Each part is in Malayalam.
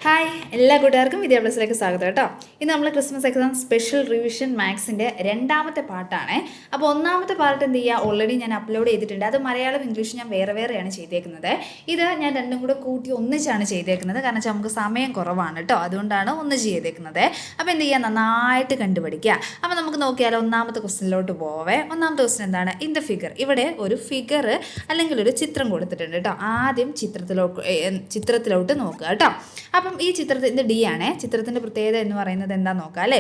ഹായ് എല്ലാ കൂട്ടുകാർക്കും വിദ്യാഭ്യാസത്തിലേക്ക് സ്വാഗതം കേട്ടോ. ഇന്ന് നമ്മൾ ക്രിസ്മസ് എക്സാം സ്പെഷ്യൽ റിവിഷൻ മാത്സിൻ്റെ രണ്ടാമത്തെ പാർട്ടാണ്. അപ്പോൾ ഒന്നാമത്തെ പാർട്ട് എന്ത് ചെയ്യുക, ഓൾറെഡി ഞാൻ അപ്ലോഡ് ചെയ്തിട്ടുണ്ട്. അത് മലയാളം ഇംഗ്ലീഷ് ഞാൻ വേറെയാണ് ചെയ്തേക്കുന്നത്. ഇത് ഞാൻ രണ്ടും കൂടെ കൂട്ടി ഒന്നിച്ചാണ് ചെയ്തേക്കുന്നത്. കാരണം വെച്ചാൽ നമുക്ക് സമയം കുറവാണ് കേട്ടോ, അതുകൊണ്ടാണ് ഒന്നിച്ച് ചെയ്തേക്കുന്നത്. അപ്പോൾ എന്ത് ചെയ്യുക, നന്നായിട്ട് കണ്ടുപിടിക്കുക. അപ്പോൾ നമുക്ക് നോക്കിയാലോ, ഒന്നാമത്തെ ക്വസ്റ്റ്യനിലോട്ട് പോവേ. ഒന്നാമത്തെ ക്വസ്റ്റ്യൻ എന്താണ്? In the figure. ഇവിടെ ഒരു ഫിഗർ അല്ലെങ്കിൽ ഒരു ചിത്രം കൊടുത്തിട്ടുണ്ട് കേട്ടോ. ആദ്യം ചിത്രത്തിലോട്ട് നോക്കുക കേട്ടോ. അപ്പം ഈ ചിത്രത്തിൻ്റെ ഡി ആണ്. ചിത്രത്തിൻ്റെ പ്രത്യേകത എന്ന് പറയുന്നത് എന്താണെന്ന് നോക്കാം അല്ലേ.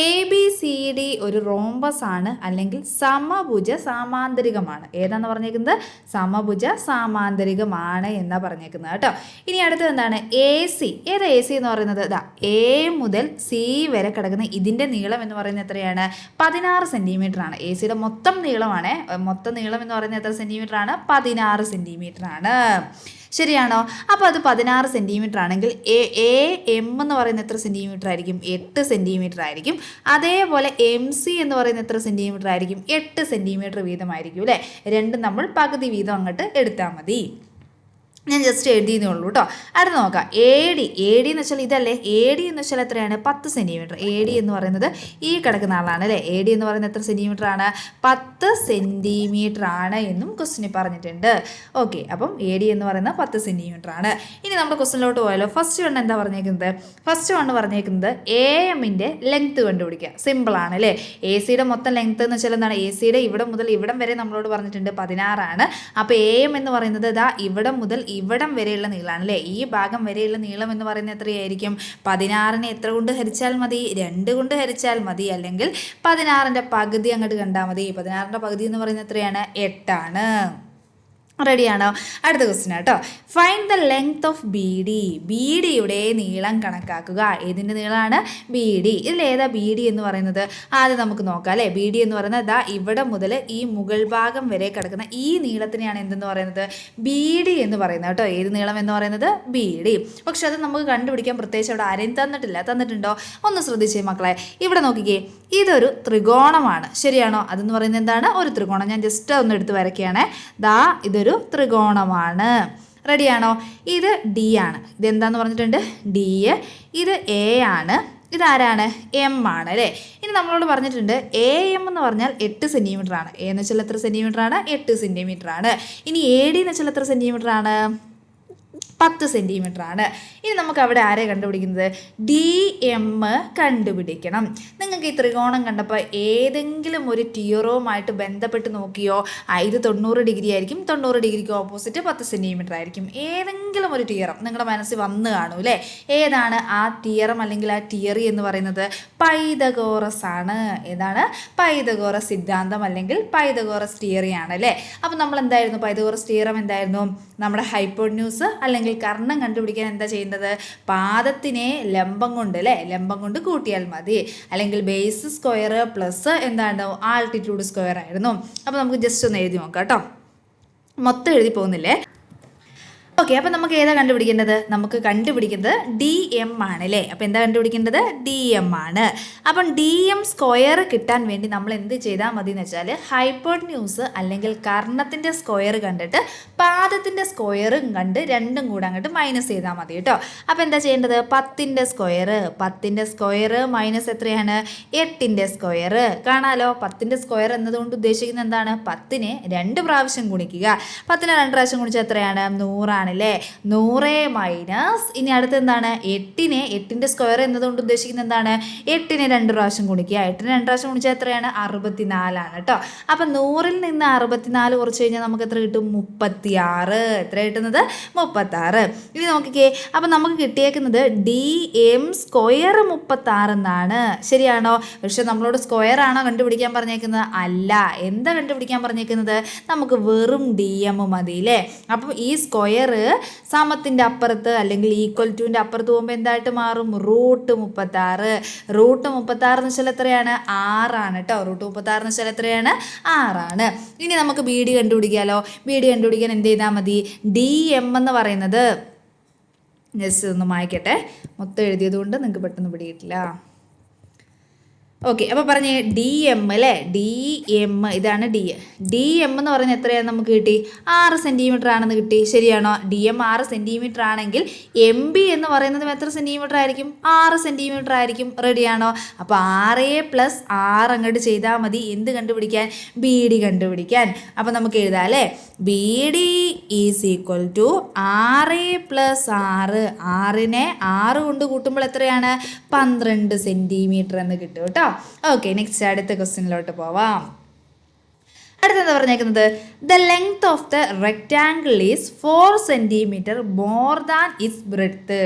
ABCD ഒരു റോംബസ് ആണ്, അല്ലെങ്കിൽ സമഭുജ സാമാന്തരികമാണ്. ഏതാന്ന് പറഞ്ഞേക്കുന്നത്? സമഭുജ സാമാന്തരികമാണ് എന്നാ പറഞ്ഞേക്കുന്നത് കേട്ടോ. ഇനി അടുത്തത് എന്താണ്? AC. ഏതാ AC എന്ന് പറയുന്നത്? ഇതാ A മുതൽ C വരെ കിടക്കുന്ന ഇതിൻ്റെ നീളം എന്ന് പറയുന്നത് എത്രയാണ്? 16 സെൻറ്റിമീറ്റർ ആണ്. AC മൊത്തം നീളമാണ്. മൊത്തം നീളം എന്ന് പറയുന്നത് എത്ര സെൻറ്റിമീറ്റർ ആണ്? 16 സെൻറ്റിമീറ്റർ ആണ്. ശരിയാണോ? അപ്പോൾ അത് 16 സെൻറ്റിമീറ്റർ ആണെങ്കിൽ AM എന്ന് പറയുന്നത് എത്ര സെൻറ്റിമീറ്റർ ആയിരിക്കും? 8 സെൻറ്റിമീറ്റർ ആയിരിക്കും. അതേപോലെ MC എന്ന് പറയുന്നത് എത്ര സെൻറ്റിമീറ്റർ ആയിരിക്കും? 8 സെൻറ്റിമീറ്റർ വീതമായിരിക്കും അല്ലേ. രണ്ടും നമ്മൾ പകുതി വീതം അങ്ങോട്ട് എടുത്താൽ മതി. ഞാൻ ജസ്റ്റ് എഴുതിയതേ ഉള്ളൂ കേട്ടോ. അടുത്ത് നോക്കാം. AD എന്ന് വെച്ചാൽ ഇതല്ലേ. AD എന്ന് വെച്ചാൽ എത്രയാണ്? 10 സെൻറ്റിമീറ്റർ. AD എന്ന് പറയുന്നത് ഈ കിടക്കുന്ന ആളാണ് അല്ലേ. AD എന്ന് പറയുന്നത് എത്ര സെൻറ്റിമീറ്റർ ആണ്? 10 സെൻറ്റിമീറ്റർ ആണ് എന്നും ക്വസ്റ്റിനിൽ പറഞ്ഞിട്ടുണ്ട്. ഓക്കെ, അപ്പം AD എന്ന് പറയുന്നത് 10 സെൻറ്റിമീറ്റർ ആണ്. ഇനി നമ്മുടെ ക്വസ്റ്റിനിലോട്ട് പോയാലോ. ഫസ്റ്റ് വൺ എന്താ പറഞ്ഞേക്കുന്നത്? ഫസ്റ്റ് വൺ പറഞ്ഞേക്കുന്നത് AM-ൻ്റെ ലെങ്ത്ത് കണ്ടുപിടിക്കുക. സിമ്പിളാണ് അല്ലേ. AC മൊത്തം ലെങ്ത്ത് എന്ന് വെച്ചാൽ എന്താണ്? AC ഇവിടെ മുതൽ ഇവിടം വരെ നമ്മളോട് പറഞ്ഞിട്ടുണ്ട് 16 ആണ്. അപ്പോൾ AM എന്ന് പറയുന്നത് ഇതാ ഇവിടം മുതൽ ഇവിടം വരെയുള്ള നീളമാണ് അല്ലേ. ഈ ഭാഗം വരെയുള്ള നീളം എന്ന് പറയുന്നത് എത്രയായിരിക്കും? 16-നെ എത്ര കൊണ്ട് ഹരിച്ചാൽ മതി? 2 കൊണ്ട് ഹരിച്ചാൽ മതി. അല്ലെങ്കിൽ 16-ൻ്റെ പകുതി അങ്ങോട്ട് കണ്ടാൽ മതി. 16-ൻ്റെ പകുതി എന്ന് പറയുന്നത് എത്രയാണ്? 8 ആണ്. റെഡിയാണോ? അടുത്ത ക്വസ്റ്റ്യൻ കേട്ടോ. ഫൈൻഡ് ദ ലെങ്ത് ഓഫ് BD-യുടെ നീളം കണക്കാക്കുക. ഏതിൻ്റെ നീളമാണ്? BD. ഇതിലേതാ BD എന്ന് പറയുന്നത്? ആദ്യം നമുക്ക് നോക്കാം അല്ലേ. BD എന്ന് പറയുന്നത് ഇതാ ഇവിടെ മുതൽ ഈ മുകൾ ഭാഗം വരെ കിടക്കുന്ന ഈ നീളത്തിനെയാണ് എന്തെന്ന് പറയുന്നത്? BD എന്ന് പറയുന്നത് കേട്ടോ. ഏത് നീളം എന്ന് പറയുന്നത്? BD. പക്ഷെ അത് നമുക്ക് കണ്ടുപിടിക്കാൻ പ്രത്യേകിച്ച് അവിടെ ആരെയും തന്നിട്ടുണ്ടോ? ഒന്ന് ശ്രദ്ധിച്ചേ മക്കളെ. ഇവിടെ നോക്കിക്കേ, ഇതൊരു ത്രികോണമാണ്. ശരിയാണോ? അതെന്ന് പറയുന്നത് എന്താണ്? ഒരു ത്രികോണം. ഞാൻ ജസ്റ്റ് ഒന്ന് എടുത്ത് വരയ്ക്കുകയാണ്. ദാ ഇതൊരു ത്രികോണമാണ്. റെഡിയാണോ? ഇത് D ആണ്. ഇതെന്താന്ന് പറഞ്ഞിട്ടുണ്ട്? D. ഇത് A ആണ്. ഇതാരാണ്? M ആണ് അല്ലേ. ഇനി നമ്മളോട് പറഞ്ഞിട്ടുണ്ട് AM എന്ന് പറഞ്ഞാൽ 8 സെൻറ്റിമീറ്റർ ആണ്. A എന്ന് വെച്ചാൽ എത്ര സെൻറ്റിമീറ്റർ ആണ്? 8 സെൻറ്റിമീറ്റർ ആണ്. ഇനി AD എന്ന് വെച്ചാൽ എത്ര സെൻറ്റിമീറ്റർ ആണ്? 10 സെൻറ്റിമീറ്റർ ആണ്. ഇനി നമുക്ക് അവിടെ ആരെ കണ്ടുപിടിക്കുന്നത്? DM കണ്ടുപിടിക്കണം. നിങ്ങൾക്ക് ഈ ത്രികോണം കണ്ടപ്പോൾ ഏതെങ്കിലും ഒരു ടിയറുമായിട്ട് ബന്ധപ്പെട്ട് നോക്കിയോ? ഇത് 90 ഡിഗ്രി ആയിരിക്കും. 90 ഡിഗ്രിക്ക് ഓപ്പോസിറ്റ് 10 സെൻറ്റിമീറ്റർ ആയിരിക്കും. ഏതെങ്കിലും ഒരു ടിയറം നിങ്ങളുടെ മനസ്സിൽ വന്ന് കാണൂ അല്ലേ. ഏതാണ് ആ ടിയറം അല്ലെങ്കിൽ ആ തിയറി എന്ന് പറയുന്നത്? പൈതഗോറസ് ആണ്. ഏതാണ്? പൈതഗോറസ് സിദ്ധാന്തം അല്ലെങ്കിൽ പൈതഗോറസ് തിയറി ആണ് അല്ലേ. അപ്പം നമ്മൾ എന്തായിരുന്നു? പൈതഗോറസ് തിയറം എന്തായിരുന്നു? നമ്മുടെ ഹൈപ്പോട്ന്യൂസ് അല്ലെങ്കിൽ കർണം കണ്ടുപിടിക്കാൻ എന്താ ചെയ്യുന്നത്? പാദത്തിനെ ലംബം കൊണ്ട് അല്ലേ, ലംബം കൊണ്ട് കൂട്ടിയാൽ മതി. അല്ലെങ്കിൽ ബേസ് സ്ക്വയർ പ്ലസ് എന്താണ്? ആൾട്ടിറ്റ്യൂഡ് സ്ക്വയർ ആയിരുന്നു. അപ്പോൾ നമുക്ക് ജസ്റ്റ് ഒന്ന് എഴുതി നോക്കാം കേട്ടോ. മൊത്തം എഴുതി പോകുന്നില്ലേ. ഓക്കെ, അപ്പം നമുക്ക് ഏതാ കണ്ടുപിടിക്കേണ്ടത്? നമുക്ക് കണ്ടുപിടിക്കുന്നത് DM ആണ് അല്ലേ. അപ്പം എന്താ കണ്ടുപിടിക്കേണ്ടത്? DM ആണ്. അപ്പം DM സ്ക്വയർ കിട്ടാൻ വേണ്ടി നമ്മൾ എന്ത് ചെയ്താൽ മതി എന്ന് വെച്ചാൽ ഹൈപ്പോട്ന്യൂസ് അല്ലെങ്കിൽ കർണത്തിൻ്റെ സ്ക്വയർ കണ്ടിട്ട് പാദത്തിൻ്റെ സ്ക്വയറും കണ്ട് രണ്ടും കൂടെ അങ്ങോട്ട് മൈനസ് ചെയ്താൽ മതി കേട്ടോ. അപ്പോൾ എന്താ ചെയ്യേണ്ടത്? 10-ൻ്റെ സ്ക്വയർ മൈനസ് എത്രയാണ്? 8-ൻ്റെ സ്ക്വയർ. കാണാലോ, 10-ൻ്റെ സ്ക്വയർ എന്നതുകൊണ്ട് ഉദ്ദേശിക്കുന്നത് എന്താണ്? 10-നെ 2 പ്രാവശ്യം ഗുണിക്കുക. 10-നെ 2 പ്രാവശ്യം ഗുണിച്ചാൽ എത്രയാണ്? 100 ആണല്ലേ. 100 മൈനസ് ഇനി അടുത്ത് എന്താണ്? 8-ൻ്റെ സ്ക്വയർ എന്നതുകൊണ്ട് ഉദ്ദേശിക്കുന്നത് എന്താണ്? 8-നെ 2 പ്രാവശ്യം ഗുണിക്കുക. 8-നെ 2 പ്രാവശ്യം ഗുണിച്ചാൽ എത്രയാണ്? 64 ആണ് കേട്ടോ. അപ്പം 100-ൽ നിന്ന് 64 കുറച്ച് കഴിഞ്ഞാൽ നമുക്ക് എത്ര കിട്ടും? 36. എത്ര കിട്ടുന്നത്? 36. ഇനി നോക്കിക്കേ, അപ്പം നമുക്ക് കിട്ടിയേക്കുന്നത് DM സ്ക്വയർ 36 എന്നാണ്. ശരിയാണോ? പക്ഷെ നമ്മളോട് സ്ക്വയർ ആണോ കണ്ടുപിടിക്കാൻ പറഞ്ഞേക്കുന്നത്? അല്ല. എന്താ കണ്ടുപിടിക്കാൻ പറഞ്ഞേക്കുന്നത്? നമുക്ക് വെറും DM മതി അല്ലേ. അപ്പം ഈ സ്ക്വയർ സമത്തിൻ്റെ അപ്പുറത്ത് അല്ലെങ്കിൽ ഈക്വൽ ടുവിൻ്റെ അപ്പുറത്ത് പോകുമ്പോൾ എന്തായിട്ട് മാറും? √36. √36 എന്ന് വെച്ചാൽ എത്രയാണ്? 6 ആണ് കേട്ടോ. √36 എന്ന് വെച്ചാൽ എത്രയാണ്? 6 ആണ്. ഇനി നമുക്ക് BD കണ്ടുപിടിക്കാമല്ലോ. BD കണ്ടുപിടിക്കാൻ എന്ത് ചെയ്താൽ മതി? DM എന്ന് പറയുന്നത് ജസ്റ്റ് ഒന്ന് മായ്ക്കട്ടെ. മൊത്തം എഴുതിയത് കൊണ്ട് നിങ്ങൾക്ക് പെട്ടെന്ന് പിടിയിട്ടില്ല. ഓക്കെ, അപ്പോൾ പറഞ്ഞേ ഡി എം അല്ലേ, ഡി എം ഇതാണ് ഡി എം എന്ന് പറയുന്നത് എത്രയാണ് നമുക്ക് കിട്ടി? 6 സെൻറ്റിമീറ്റർ ആണെന്ന് കിട്ടി. ശരിയാണോ? ഡി എം 6 സെൻറ്റിമീറ്റർ ആണെങ്കിൽ എം ബി എന്ന് പറയുന്നത് എത്ര സെൻറ്റിമീറ്റർ ആയിരിക്കും? 6 സെൻറ്റിമീറ്റർ ആയിരിക്കും. റെഡിയാണോ? അപ്പോൾ 6+6 അങ്ങോട്ട് ചെയ്താൽ മതി. എന്ത് കണ്ടുപിടിക്കാൻ? ബി ഡി കണ്ടുപിടിക്കാൻ. അപ്പോൾ നമുക്ക് എഴുതാം അല്ലേ, B D is equal to 6+6. 6നെ 6 കൊണ്ട് കൂട്ടുമ്പോൾ എത്രയാണ്? 12 സെൻറ്റിമീറ്റർ എന്ന് കിട്ടും കേട്ടോ. ഓക്കെ, നെക്സ്റ്റ് അടുത്ത ക്വസ്റ്റ്യനിലോട്ട് പോവാം. അടുത്തെന്താ പറഞ്ഞേക്കുന്നത്? The length of the rectangle is 4 centimetre more than it's breadth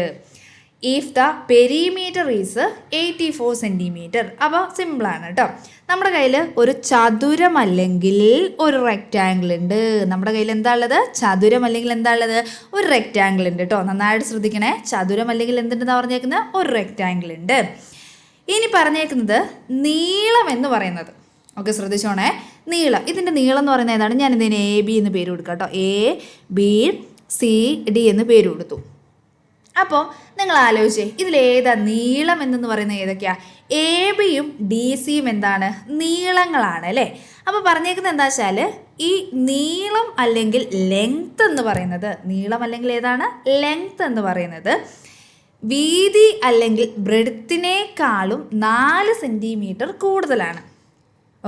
if the perimeter is 84 centimetre. അപ്പോൾ സിമ്പിളാണ് കേട്ടോ. നമ്മുടെ കയ്യിൽ ഒരു ചതുരം അല്ലെങ്കിൽ ഒരു റെക്റ്റാങ്കിൾ ഉണ്ട്. നമ്മുടെ കയ്യിൽ എന്താ ഉള്ളത്? ചതുരം അല്ലെങ്കിൽ എന്താ ഉള്ളത്? ഒരു റെക്റ്റാങ്കിൾ ഉണ്ട് കേട്ടോ. നന്നായിട്ട് ശ്രദ്ധിക്കണേ. ചതുരം അല്ലെങ്കിൽ എന്തുണ്ടെന്നാണ് പറഞ്ഞേക്കുന്നത്? ഒരു റെക്റ്റാങ്കിൾ ഉണ്ട്. ഇനി പറഞ്ഞേക്കുന്നത് നീളം എന്ന് പറയുന്നത്, ഓക്കെ ശ്രദ്ധിച്ചോണേ, നീളം. ഇതിൻ്റെ നീളം എന്ന് പറയുന്നത് ഏതാണ്? ഞാൻ ഇതിന് എ ബി എന്ന് പേര് കൊടുക്കാം കേട്ടോ. എ ബി സി ഡി എന്ന് പേര് കൊടുത്തു. അപ്പോൾ നിങ്ങൾ ആലോചിച്ചേ, ഇതിലേതാ നീളം എന്നു പറയുന്നത്? ഏതൊക്കെയാണ്? എ ബിയും ഡി സിയും എന്താണ്? നീളങ്ങളാണ് അല്ലേ. അപ്പോൾ പറഞ്ഞേക്കുന്നത് എന്താ വെച്ചാൽ ഈ നീളം അല്ലെങ്കിൽ ലെങ്ത് എന്ന് പറയുന്നത്, നീളം അല്ലെങ്കിൽ ഏതാണ്? ലെങ്ത് എന്ന് പറയുന്നത് വീതി അല്ലെങ്കിൽ ബ്രെഡ്ത്തിനേക്കാളും 4 സെൻറ്റിമീറ്റർ കൂടുതലാണ്.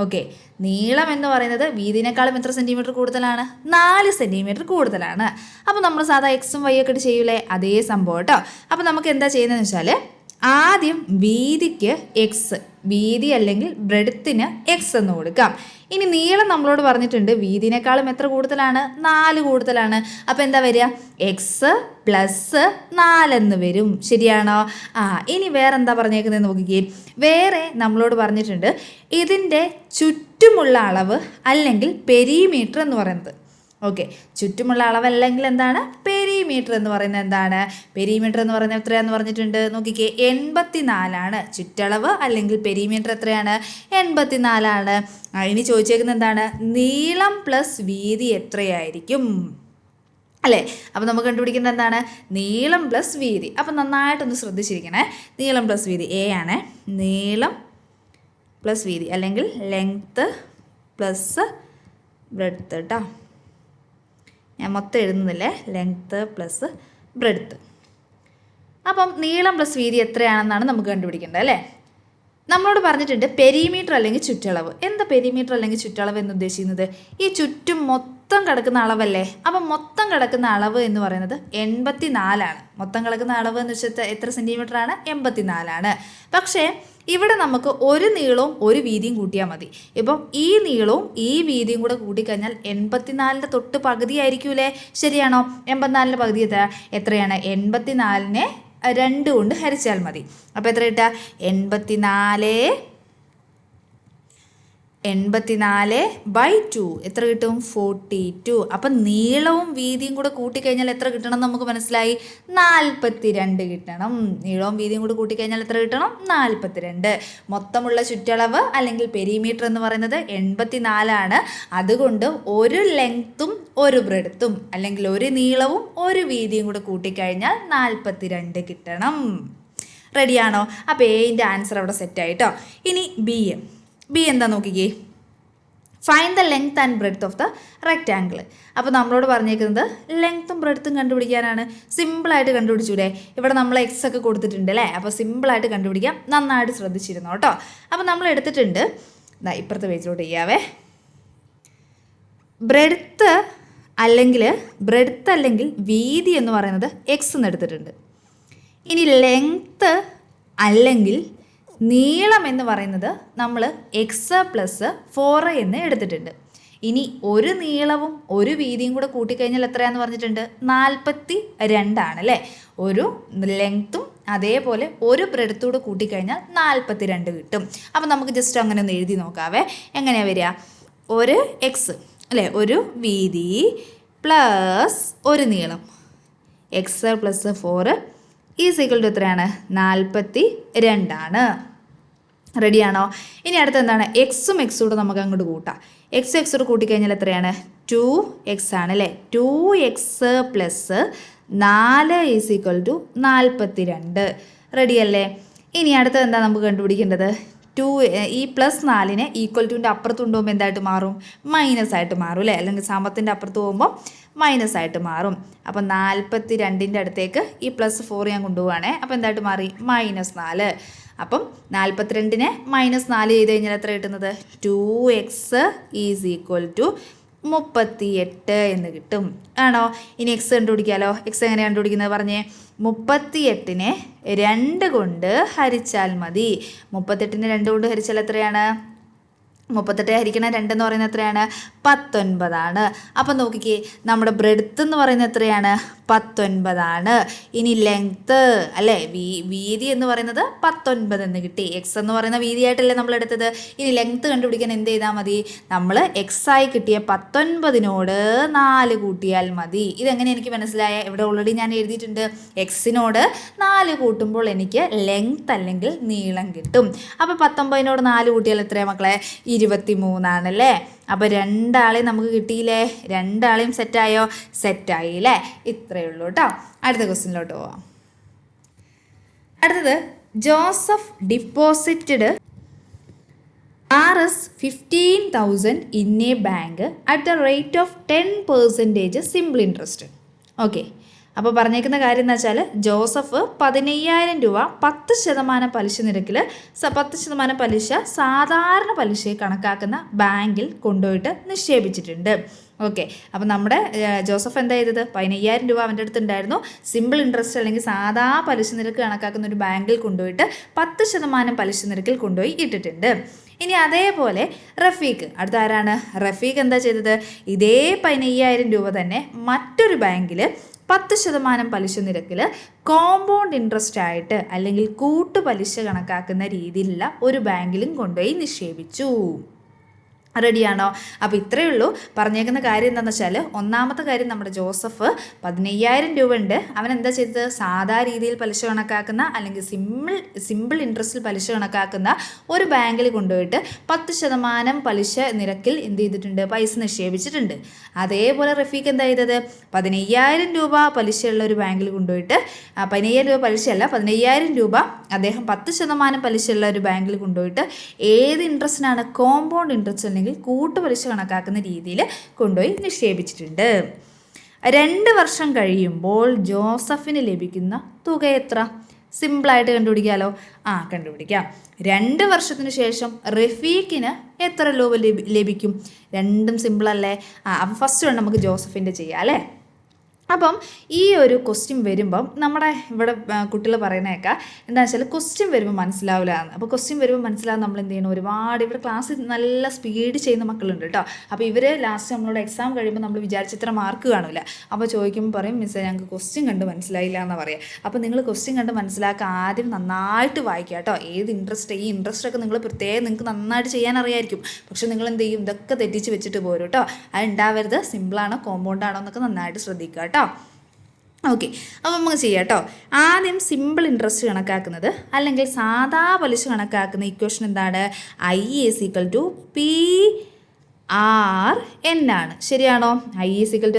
ഓക്കെ, നീളം എന്ന് പറയുന്നത് വീതിനേക്കാളും എത്ര സെൻറ്റിമീറ്റർ കൂടുതലാണ്? 4 സെൻറ്റിമീറ്റർ കൂടുതലാണ്. അപ്പോൾ നമ്മൾ സാധാ എക്സും വൈ ഒക്കെ ചെയ്യൂലേ, അതേ സംഭവം കേട്ടോ. അപ്പോൾ നമുക്ക് എന്താ ചെയ്യുന്നതെന്ന് വെച്ചാൽ ആദ്യം വീതിക്ക് എക്സ്, വീതി അല്ലെങ്കിൽ ബ്രെഡ്ത്തിന് എക്സ് എന്ന് കൊടുക്കാം. ഇനി നീളം നമ്മളോട് പറഞ്ഞിട്ടുണ്ട് വീതിനേക്കാളും എത്ര കൂടുതലാണ്? 4 കൂടുതലാണ്. അപ്പോൾ എന്താ വരിക? x+4 എന്ന് വരും. ശരിയാണോ? ഇനി വേറെ എന്താ പറഞ്ഞേക്കുന്നത് നോക്കിക്കേ. വേറെ നമ്മളോട് പറഞ്ഞിട്ടുണ്ട് ഇതിൻ്റെ ചുറ്റുമുള്ള അളവ് അല്ലെങ്കിൽ പെരിമീറ്റർ എന്ന് പറയുന്നത്. ഓക്കെ, ചുറ്റുമുള്ള അളവല്ലെങ്കിൽ എന്താണ്? പെരിമീറ്റർ എന്ന് പറയുന്നത് എന്താണ്? പെരിമീറ്റർ എന്ന് പറയുന്നത് എത്രയാണെന്ന് പറഞ്ഞിട്ടുണ്ട്? നോക്കിക്കേ, 84 ചുറ്റളവ് അല്ലെങ്കിൽ പെരിമീറ്റർ എത്രയാണ്? 84. ഇനി ചോദിച്ചേക്കുന്നത് എന്താണ്? നീളം പ്ലസ് വീതി എത്രയായിരിക്കും അല്ലേ. അപ്പോൾ നമുക്ക് കണ്ടുപിടിക്കേണ്ടത് എന്താണ്? നീളം പ്ലസ് വീതി. അപ്പം നന്നായിട്ടൊന്ന് ശ്രദ്ധിച്ചിരിക്കണേ. നീളം പ്ലസ് വീതി എ ആണ്. നീളം പ്ലസ് വീതി അല്ലെങ്കിൽ ലെങ്ത്ത് പ്ലസ് ബ്രെഡ്ത്ത് കേട്ടോ. ഞാൻ മൊത്തം എഴുതുന്നില്ലേ, ലെങ്ത്ത് പ്ലസ് ബ്രെഡ്ത്ത്. അപ്പം നീളം പ്ലസ് വീതി എത്രയാണെന്നാണ് നമുക്ക് കണ്ടുപിടിക്കേണ്ടത് അല്ലേ. നമ്മളോട് പറഞ്ഞിട്ടുണ്ട് പെരിമീറ്റർ അല്ലെങ്കിൽ ചുറ്റളവ്. എന്താ പെരിമീറ്റർ അല്ലെങ്കിൽ ചുറ്റളവ് എന്ന് ഉദ്ദേശിക്കുന്നത്? ഈ ചുറ്റും മൊത്തം കിടക്കുന്ന അളവല്ലേ. അപ്പം മൊത്തം കിടക്കുന്ന അളവ് എന്ന് പറയുന്നത് 84. മൊത്തം കിടക്കുന്ന അളവ് എന്ന് വെച്ചാൽ എത്ര സെൻറ്റിമീറ്റർ ആണ്? 84. പക്ഷേ ഇവിടെ നമുക്ക് ഒരു നീളവും ഒരു വീതിയും കൂട്ടിയാൽ മതി. ഇപ്പം ഈ നീളവും ഈ വീതിയും കൂടെ കൂട്ടിക്കഴിഞ്ഞാൽ 84ൻ്റെ തൊട്ട് പകുതി ആയിരിക്കൂലേ. ശരിയാണോ? 84ൻ്റെ പകുതി എത്രയാണ്? 84നെ 2 കൊണ്ട് ഹരിച്ചാൽ മതി. അപ്പോൾ എത്ര കിട്ടുക? 84/2 എത്ര കിട്ടും? 42. അപ്പം നീളവും വീതിയും കൂടെ കൂട്ടിക്കഴിഞ്ഞാൽ എത്ര കിട്ടണം നമുക്ക് മനസ്സിലായി? 42 കിട്ടണം. നീളവും വീതിയും കൂടെ കൂട്ടിക്കഴിഞ്ഞാൽ എത്ര കിട്ടണം? 42. മൊത്തമുള്ള ചുറ്റളവ് അല്ലെങ്കിൽ പെരിമീറ്റർ എന്ന് പറയുന്നത് 84. അതുകൊണ്ട് ഒരു ലെങ്ത്തും ഒരു ബ്രെഡ്ത്തും അല്ലെങ്കിൽ ഒരു നീളവും ഒരു വീതിയും കൂടെ കൂട്ടിക്കഴിഞ്ഞാൽ 42 കിട്ടണം. റെഡിയാണോ? അപ്പോൾ എന്റെ ആൻസർ അവിടെ സെറ്റായിട്ടോ. ഇനി ബി എന്താ നോക്കിക്കേ. Find the length and breadth of the rectangle. അപ്പോൾ നമ്മളോട് പറഞ്ഞേക്കുന്നത് ലെങ്ത്തും ബ്രെഡ്ത്തും കണ്ടുപിടിക്കാനാണ്. സിമ്പിളായിട്ട് കണ്ടുപിടിച്ചൂടെ. ഇവിടെ നമ്മൾ എക്സ് ഒക്കെ കൊടുത്തിട്ടുണ്ട് അല്ലേ. അപ്പോൾ സിമ്പിളായിട്ട് കണ്ടുപിടിക്കാം. നന്നായിട്ട് ശ്രദ്ധിച്ചിരുന്നു കേട്ടോ. അപ്പോൾ നമ്മൾ എടുത്തിട്ടുണ്ട്, ഇപ്പുറത്തെ പേജിലോട്ട് ചെയ്യാവേ. ബ്രെഡ്ത്ത് അല്ലെങ്കിൽ വീതി എന്ന് പറയുന്നത് എക്സ് എന്ന് എടുത്തിട്ടുണ്ട്. ഇനി ലെങ്ത്ത് അല്ലെങ്കിൽ നീളം എന്ന് പറയുന്നത് നമ്മൾ x+4 എന്ന് എടുത്തിട്ടുണ്ട്. ഇനി ഒരു നീളവും ഒരു വീതിയും കൂടെ കൂട്ടിക്കഴിഞ്ഞാൽ എത്രയാണെന്ന് പറഞ്ഞിട്ടുണ്ട്? 42 ആണല്ലേ. ഒരു ലെങ്ത്തും അതേപോലെ ഒരു ബ്രെഡ്ത്തൂടെ കൂട്ടിക്കഴിഞ്ഞാൽ 42 കിട്ടും. അപ്പം നമുക്ക് ജസ്റ്റ് അങ്ങനെ ഒന്ന് എഴുതി നോക്കാവേ. എങ്ങനെയാണ് വരിക? ഒരു എക്സ് അല്ലേ, ഒരു വീതി പ്ലസ് ഒരു നീളം, x+4 ഈക്വൽ ടു എത്രയാണ്? 42 ആണ്. റെഡിയാണോ? ഇനി അടുത്ത് എന്താണ്? എക്സും കൂടെ നമുക്ക് അങ്ങോട്ട് കൂട്ടാം. എക്സ് കൂട്ടിക്കഴിഞ്ഞാൽ എത്രയാണ്? 2x ആണല്ലേ. 2x + 4 equal to 42. റെഡിയല്ലേ? ഇനി അടുത്തത് എന്താ നമുക്ക് കണ്ടുപിടിക്കേണ്ടത്? ഈ +4 ഈക്വൽ ടുവിൻ്റെ അപ്പുറത്ത് കൊണ്ടുപോകുമ്പോൾ എന്തായിട്ട് മാറും? മൈനസ് ആയിട്ട് മാറും അല്ലേ? അല്ലെങ്കിൽ സമത്തിൻ്റെ അപ്പുറത്ത് പോകുമ്പോൾ മൈനസ് ആയിട്ട് മാറും. അപ്പം 42ൻ്റെ അടുത്തേക്ക് ഈ +4 ഞാൻ കൊണ്ടുപോവുകയാണേ. അപ്പോൾ എന്തായിട്ട് മാറി? -4. അപ്പം 42നെ -4 ചെയ്ത് കഴിഞ്ഞാൽ എത്ര കിട്ടുന്നത്? 2x = 38 എന്ന് കിട്ടും. ആണോ? ഇനി എക്സ് കണ്ടുപിടിക്കാമല്ലോ. എക്സ് എങ്ങനെ കണ്ടുപിടിക്കുന്നത് പറഞ്ഞേ? 38നെ 2 കൊണ്ട് ഹരിച്ചാൽ മതി. 38നെ 2 കൊണ്ട് ഹരിച്ചാൽ എത്രയാണ്? 38 ഹരിക്കണം 2 എന്ന് പറയുന്നത് എത്രയാണ്? 19 ആണ്. അപ്പം നോക്കിക്കേ, നമ്മുടെ ബ്രെഡ്ത്ത് എന്ന് പറയുന്നത് എത്രയാണ്? 19 ആണ്. ഇനി ലെങ്ത്ത് അല്ലേ, വീതി എന്ന് പറയുന്നത് 19 എന്ന് കിട്ടി. എക്സ് എന്ന് പറയുന്ന വീതിയായിട്ടല്ലേ നമ്മൾ എടുത്തത്. ഇനി ലെങ്ത്ത് കണ്ടുപിടിക്കാൻ എന്ത് ചെയ്താൽ മതി? നമ്മൾ എക്സായി കിട്ടിയ 19നോട് 4 കൂട്ടിയാൽ മതി. ഇതെങ്ങനെ എനിക്ക് മനസ്സിലായ? ഇവിടെ ഓൾറെഡി ഞാൻ എഴുതിയിട്ടുണ്ട്. എക്സിനോട് 4 കൂട്ടുമ്പോൾ എനിക്ക് ലെങ്ത്ത് അല്ലെങ്കിൽ നീളം കിട്ടും. അപ്പോൾ 19നോട് 4 കൂട്ടിയാൽ എത്രയാണ് മക്കളെ? 23 ആണല്ലേ. അപ്പോൾ രണ്ടാളെയും നമുക്ക് കിട്ടിയില്ലേ? രണ്ടാളെയും സെറ്റായോ? സെറ്റായി അല്ലേ? ഇത്രയേ ഉള്ളൂ കേട്ടോ. അടുത്ത ക്വസ്റ്റ്യനിലോട്ട് പോവാം. അടുത്തത്, Joseph deposited Rs 15,000 in a bank at the rate of 10% simple interest. Okay, അപ്പോൾ പറഞ്ഞേക്കുന്ന കാര്യം എന്ന് വെച്ചാൽ ജോസഫ് 15,000 രൂപ 10% പലിശ നിരക്കിൽ 10% പലിശ സാധാരണ പലിശയെ കണക്കാക്കുന്ന ബാങ്കിൽ കൊണ്ടുപോയിട്ട് നിക്ഷേപിച്ചിട്ടുണ്ട്. ഓക്കെ, അപ്പോൾ നമ്മുടെ ജോസഫ് എന്താ ചെയ്തത്? 15,000 രൂപ അവൻ്റെ അടുത്ത് ഉണ്ടായിരുന്നു. സിമ്പിൾ ഇൻട്രസ്റ്റ് അല്ലെങ്കിൽ സാധാ പലിശ നിരക്ക് കണക്കാക്കുന്ന ഒരു ബാങ്കിൽ കൊണ്ടുപോയിട്ട് 10% പലിശ നിരക്കിൽ കൊണ്ടുപോയി ഇട്ടിട്ടുണ്ട്. ഇനി അതേപോലെ റഫീഖ്, അടുത്ത ആരാണ്? റഫീഖ് എന്താ ചെയ്തത്? ഇതേ 15,000 രൂപ തന്നെ മറ്റൊരു ബാങ്കിൽ 10% പലിശ നിരക്കിൽ കോമ്പൗണ്ട് ഇൻട്രസ്റ്റ് ആയിട്ട് അല്ലെങ്കിൽ കൂട്ടുപലിശ കണക്കാക്കുന്ന രീതിയിലുള്ള ഒരു ബാങ്കിലും കൊണ്ടുപോയി നിക്ഷേപിച്ചു. റെഡിയാണോ? അപ്പോൾ ഇത്രയേ ഉള്ളൂ. പറഞ്ഞേക്കുന്ന കാര്യം എന്താണെന്ന് വെച്ചാൽ, ഒന്നാമത്തെ കാര്യം നമ്മുടെ ജോസഫ് 15,000 രൂപ ഉണ്ട്. അവൻ എന്താ ചെയ്തത്? സാധാ രീതിയിൽ പലിശ കണക്കാക്കുന്ന അല്ലെങ്കിൽ സിമ്പിൾ ഇൻട്രസ്റ്റിൽ പലിശ കണക്കാക്കുന്ന ഒരു ബാങ്കിൽ കൊണ്ടുപോയിട്ട് 10% പലിശ നിരക്കിൽ എന്ത് ചെയ്തിട്ടുണ്ട്? പൈസ നിക്ഷേപിച്ചിട്ടുണ്ട്. അതേപോലെ റഫീഖ് എന്താ ചെയ്തത്? 15,000 രൂപ പലിശയുള്ള ഒരു ബാങ്കിൽ കൊണ്ടുപോയിട്ട് 15,000 രൂപ പലിശയല്ല, 15,000 രൂപ അദ്ദേഹം 10% പലിശയുള്ള ഒരു ബാങ്കിൽ കൊണ്ടുപോയിട്ട് ഏത് ഇൻട്രസ്റ്റിനാണ്? കോമ്പൗണ്ട് ഇൻട്രസ്റ്റ് അല്ലെങ്കിൽ കൂട്ടുപലിശ കണക്കാക്കുന്ന രീതിയിൽ കൊണ്ടുപോയി നിക്ഷേപിച്ചിട്ടുണ്ട്. 2 വർഷം കഴിയുമ്പോൾ ജോസഫിന് ലഭിക്കുന്ന തുക എത്ര? സിമ്പിളായിട്ട് കണ്ടുപിടിക്കാമല്ലോ. കണ്ടുപിടിക്കാം. 2 വർഷത്തിന് ശേഷം റഫീഖിന് എത്ര രൂപ ലഭിക്കും? രണ്ടും സിമ്പിളല്ലേ? അപ്പം ഫസ്റ്റ് വേണം നമുക്ക് ജോസഫിൻ്റെ ചെയ്യാം അല്ലേ? അപ്പം ഈ ഒരു ക്വസ്റ്റ്യൻ വരുമ്പം നമ്മുടെ ഇവിടെ കുട്ടികൾ പറയുന്നതൊക്കെ എന്താണെന്ന് വെച്ചാൽ, ക്വസ്റ്റ്യൻ വരുമ്പോൾ മനസ്സിലാവില്ല എന്ന്. അപ്പോൾ ക്വസ്റ്റ്യൻ വരുമ്പോൾ മനസ്സിലാവും നമ്മൾ എന്ത് ചെയ്യണം? ഒരുപാട് ഇവിടെ ക്ലാസ്സിൽ നല്ല സ്പീഡ് ചെയ്യുന്ന മക്കളുണ്ട് കേട്ടോ. അപ്പോൾ ഇവർ ലാസ്റ്റ് നമ്മളോട് എക്സാം കഴിയുമ്പോൾ നമ്മൾ വിചാരിച്ചിത്ര മാർക്ക് കാണില്ല. അപ്പോൾ ചോദിക്കുമ്പോൾ പറയും, മിസ്സേ ഞങ്ങൾക്ക് ക്വസ്റ്റ്യൻ കണ്ട് മനസ്സിലായില്ല എന്നാണ് പറയുക. അപ്പോൾ നിങ്ങൾ ക്വസ്റ്റ്യൻ കണ്ട് മനസ്സിലാക്കുക ആദ്യം നന്നായിട്ട് വായിക്കുക കേട്ടോ. ഏത് ഇൻട്രസ്റ്റ്, ഈ ഇൻട്രസ്റ്റൊക്കെ നിങ്ങൾ പ്രത്യേകം നിങ്ങൾക്ക് നന്നായിട്ട് ചെയ്യാൻ അറിയായിരിക്കും. പക്ഷെ നിങ്ങൾ എന്ത് ചെയ്യും? ഇതൊക്കെ തെറ്റിച്ച് വെച്ചിട്ട് പോരും കേട്ടോ. അത് ഉണ്ടാവരുത്. സിമ്പിളാണോ കോമ്പൗണ്ടാണോ എന്നൊക്കെ നന്നായിട്ട് ശ്രദ്ധിക്കുക കേട്ടോ. ഓക്കെ, അപ്പോൾ നമുക്ക് ചെയ്യാം കേട്ടോ. ആദ്യം സിമ്പിൾ ഇൻട്രസ്റ്റ് കണക്കാക്കുന്നത് അല്ലെങ്കിൽ സാധാ പലിശ കണക്കാക്കുന്ന ഇക്വേഷൻ എന്താണ്? I PRN ആണ്. ശരിയാണോ? I